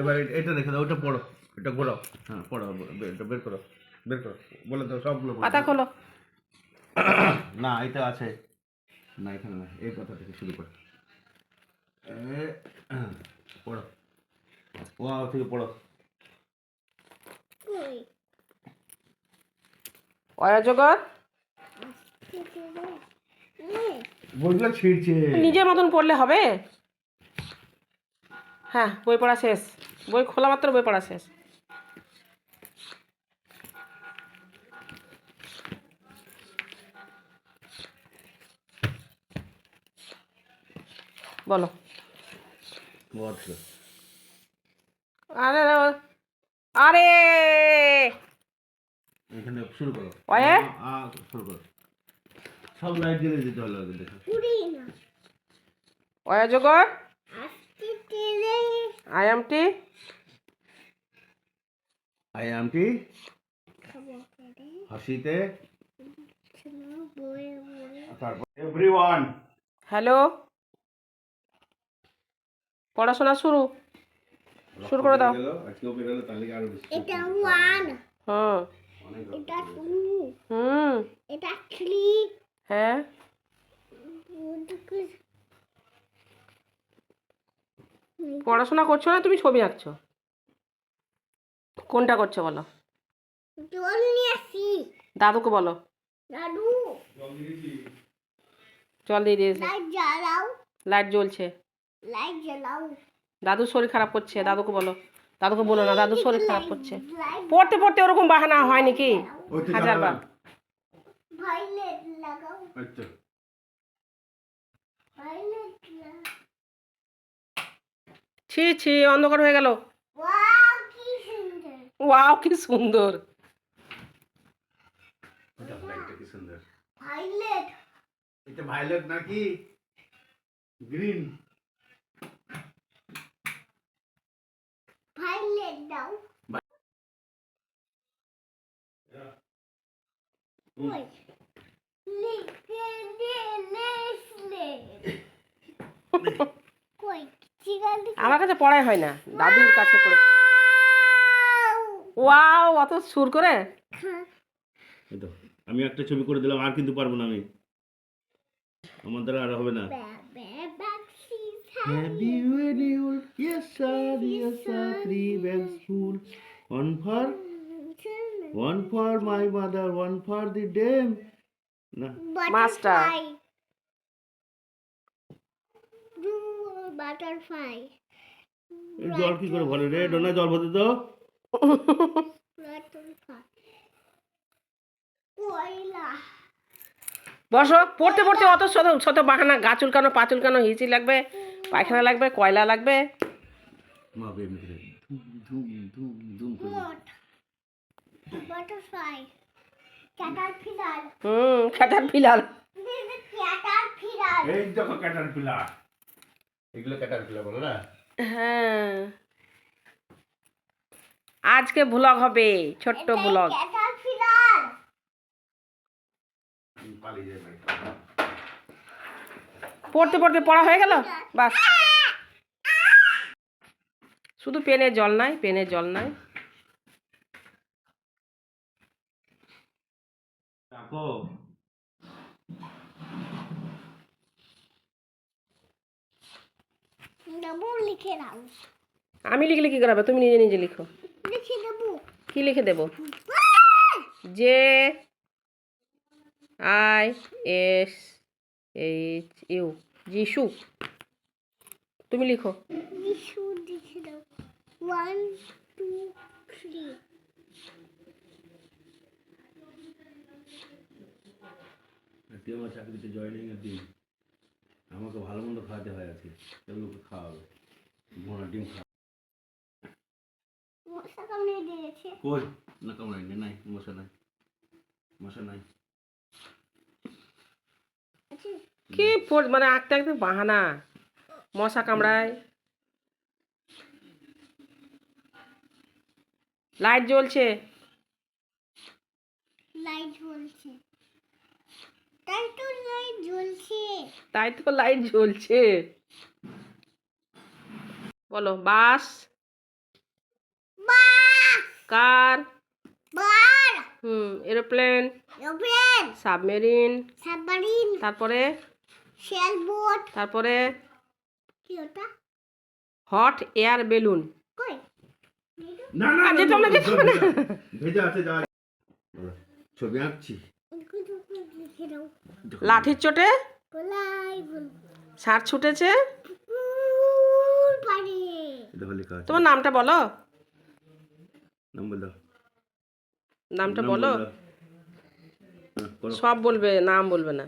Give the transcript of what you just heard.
এবার এটা রেখে দাও, ওটা পড়ো, এটা ঘোরাও, হ্যাঁ পড়ো, এটা বের করো, বের করো, বলে দাও সবগুলো পাতা খোলো। না এটা আছে না, এখানে না, এই কথা থেকে শুরু করো, পড়ো, ওয়াও থেকে পড়ো। অজগর বইগুলো ছিঁড়ছে। নিজের মতন পড়লে হবে? হ্যাঁ, বই পড়া শেষ, বই খোলা মাত্র বই পড়া শেষ। বলো। আরে আরে এখানে শুরু করো, ওয়ে শুরু করো, সব লাইট জ্বেলে দিতে হলো আগে, দেখো। অজগর আই এম টি হাসিতে, তারপর এভরিওয়ান। হ্যালো, পড়াশোনা শুরু করে দাও। আজকেও বেরোলো, তাহলে আরো বেশি। এটা 1, হুম এটা 2, হুম এটা 3, হ্যাঁ, পড়াশোনা করছো না তুমি, ছবি আঁকছো? কোনটা করছো বলো? জল নিয়ে আসি। দাদুকে বলো। দাদু জল দিয়ে দিয়েছে, লাইট জ্বালাও, লাইট জ্বলছে। লাইট জ্বালাও। দাদুর শরীর খারাপ করছে, দাদুকে বলো। দাদুকে বলো না, দাদুর শরীর খারাপ করছে। পড়তে পড়তে ওরকম বাহানা হয় নাকি? হাজার বার। ভাইলেট লাগাও, আচ্ছা, ভাইলেট লাগাও। ছি ছি, অন্ধকার হয়ে গেল। ওয়াও কি সুন্দর। ওয়াও কি সুন্দর। এটা লাইটটা কি সুন্দর। ভাইলেট, এটা ভায়োলেট নাকি গ্রিন? ভাইলেট দাও। ওই লিখে দে লেসলে। কই চিগালি? আমার কাছে পড়াই হয় না, দাদুর কাছে পড়ে। ওয়াও, অত সুর করে। এই তো, আমি একটা ছবি করে দিলাম, আর কিন্তু পারবো না আমি, আমার দ্বারা আর হবে না। Happy annual, yes sir, 3 bags full, one for my mother, one for the dame. না, মাস্টার। বাটারফ্লাই। এই জল কি করে ভরে রে? ডোনা জল ভরতে দাও। বাটারফ্লাই। কয়লা। বসো, পড়তে পড়তে অত শত শত বাহানা, গা চুলকানো, পা চুলকানো, হিচি লাগবে, পায়খানা লাগবে, কয়লা লাগবে। মা বেবি করে ধুম ধুম ধুম করে। বাটারফ্লাই। ক্যাটারপিলার। ক্যাটারপিলার। ক্যাটারপিলার। এই দেখো ক্যাটারপিলার, এগুলো ক্যাটারপিলার বলো না? হ্যাঁ, আজকে ব্লগ হবে, ছোট্ট ব্লগ। ক্যাটারপিলার। পালিয়ে যায় ভাই। পড়তে পড়তে পড়া হয়ে গেল, বাস। শুধু পেনে জল নাই, পেনে জল নাই। দেখো দেবো লিখে দাও। আমি লিখলে কি করাবে? তুমি নিজে নিজে লিখো। লিখে দেবো। কি লিখে দেবো? J I S H U, যিশু। তুমি লিখো। যিশু লিখে দাও। 1 2 3। তুই আমার চাকরিতে জয়েনিং এর দিন আমাকে ভালো মন্দ খাওয়াতে হয়, আজকে সেগুলোকে খাওয়াবে, ঘোড়া ডিম খাওয়া। মশা কামড়ে দিয়েছে। কই না কামড়াই নাই, মশা নাই, মশা নাই। কি মানে আঁকতে আঁকতে বাহানা, মশা কামড়ায়। লাইট জ্বলছে। লাইট জ্বলছে। তাই তো লাইট জ্বলছে। তাই তো লাইট জ্বলছে। বলো বাস, বাস, কার, বার, এরোপ্লেন, এরোপ্লেন, সাবমেরিন, সাবমারিন, তারপরে সেলবোট, তারপরে কি ওটা? Hot air balloon. কই? না না আর যেতে হবে না, যেতে হবে না। ভেজা আছে যা। ছবি আঁকছি। একটু লিখে দাও। লাঠির চোটে গোলাই বল। ষাঁড় ছুটেছে। পুকুর পাড়ে। এটা হলে কাজ। তোমার নামটা বলো, নাম বল দাও। নামটা নাম বলো। বল দাও। হ্যাঁ, করো। সব বলবে, নাম বলবে না।